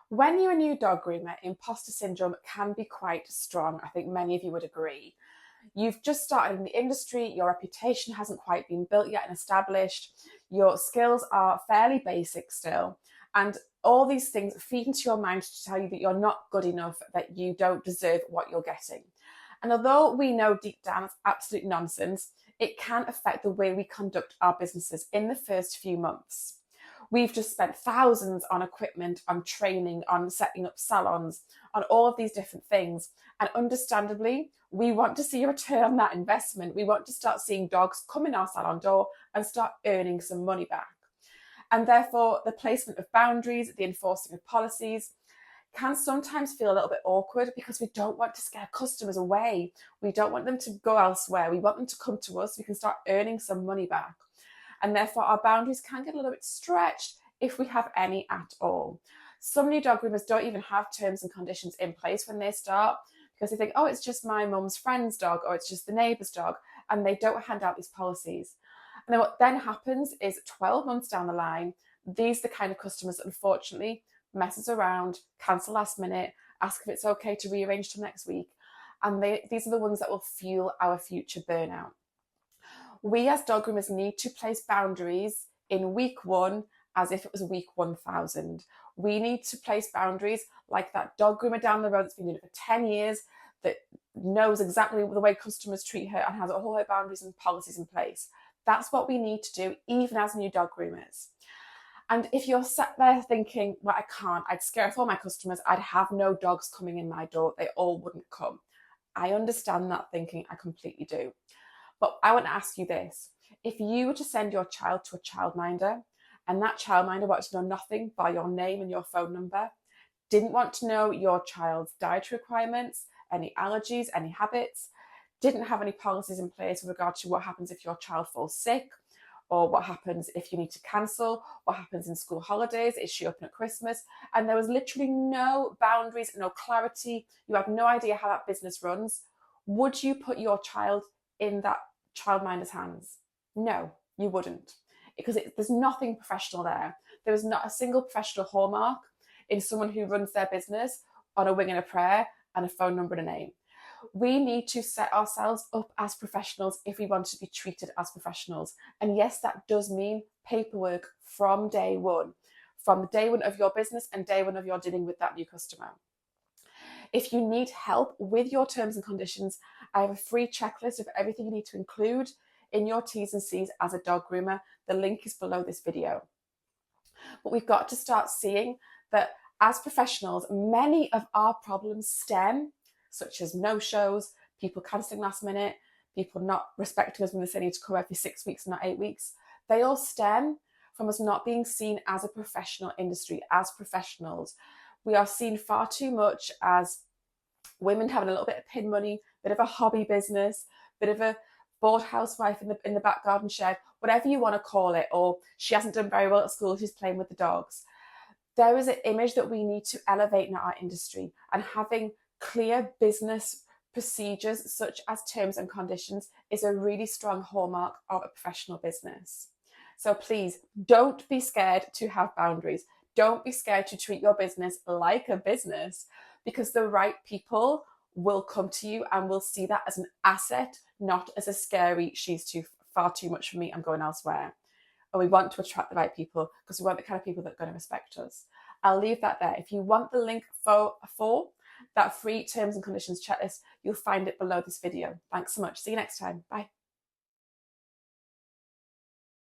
When you're a new dog groomer, imposter syndrome can be quite strong. I think many of you would agree. You've just started in the industry, your reputation hasn't quite been built yet and established, your skills are fairly basic still, and all these things feed into your mind to tell you that you're not good enough, that you don't deserve what you're getting. And although we know deep down it's absolute nonsense, it can affect the way we conduct our businesses in the first few months. We've just spent thousands on equipment, on training, on setting up salons, on all of these different things. And understandably, we want to see a return on that investment. We want to start seeing dogs come in our salon door and start earning some money back. And therefore, the placement of boundaries, the enforcing of policies, can sometimes feel a little bit awkward because we don't want to scare customers away. We don't want them to go elsewhere. We want them to come to us so we can start earning some money back. And therefore, our boundaries can get a little bit stretched if we have any at all. Some new dog groomers don't even have terms and conditions in place when they start because they think, oh, it's just my mum's friend's dog or it's just the neighbour's dog, and they don't hand out these policies. And then what then happens is 12 months down the line, these are the kind of customers that unfortunately messes around, cancel last minute, ask if it's okay to rearrange till next week. And these are the ones that will fuel our future burnout. We as dog groomers need to place boundaries in week one as if it was week 1000. We need to place boundaries like that dog groomer down the road that's been doing it for 10 years, that knows exactly the way customers treat her and has all her boundaries and policies in place. That's what we need to do, even as new dog groomers. And if you're sat there thinking, well, I can't, I'd scare off all my customers, I'd have no dogs coming in my door, they all wouldn't come. I understand that thinking, I completely do. But I want to ask you this. If you were to send your child to a childminder and that childminder wanted to know nothing by your name and your phone number, didn't want to know your child's dietary requirements, any allergies, any habits, didn't have any policies in place with regard to what happens if your child falls sick, or what happens if you need to cancel, what happens in school holidays, is she open at Christmas, and there was literally no boundaries, no clarity, you have no idea how that business runs, would you put your child in that childminder's hands? No, you wouldn't, because there's nothing professional there. There is not a single professional hallmark in someone who runs their business on a wing and a prayer and a phone number and a name. We need to set ourselves up as professionals if we want to be treated as professionals. And yes, that does mean paperwork from day one of your business and day one of your dealing with that new customer. If you need help with your terms and conditions, I have a free checklist of everything you need to include in your T's and C's as a dog groomer. The link is below this video. But we've got to start seeing that as professionals, many of our problems stem, such as no-shows, people cancelling last minute, people not respecting us when they say they need to come every 6 weeks, not 8 weeks. They all stem from us not being seen as a professional industry, as professionals. We are seen far too much as women having a little bit of pin money, bit of a hobby business, bit of a bored housewife in the back garden shed, whatever you want to call it, or she hasn't done very well at school, she's playing with the dogs. There is an image that we need to elevate in our industry, and having clear business procedures such as terms and conditions is a really strong hallmark of a professional business. So please don't be scared to have boundaries. Don't be scared to treat your business like a business, because the right people will come to you and will see that as an asset, not as a scary, she's far too much for me, I'm going elsewhere. And we want to attract the right people because we want the kind of people that are going to respect us. I'll leave that there. If you want the link for that free terms and conditions checklist, you'll find it below this video. Thanks so much. See you next time. Bye.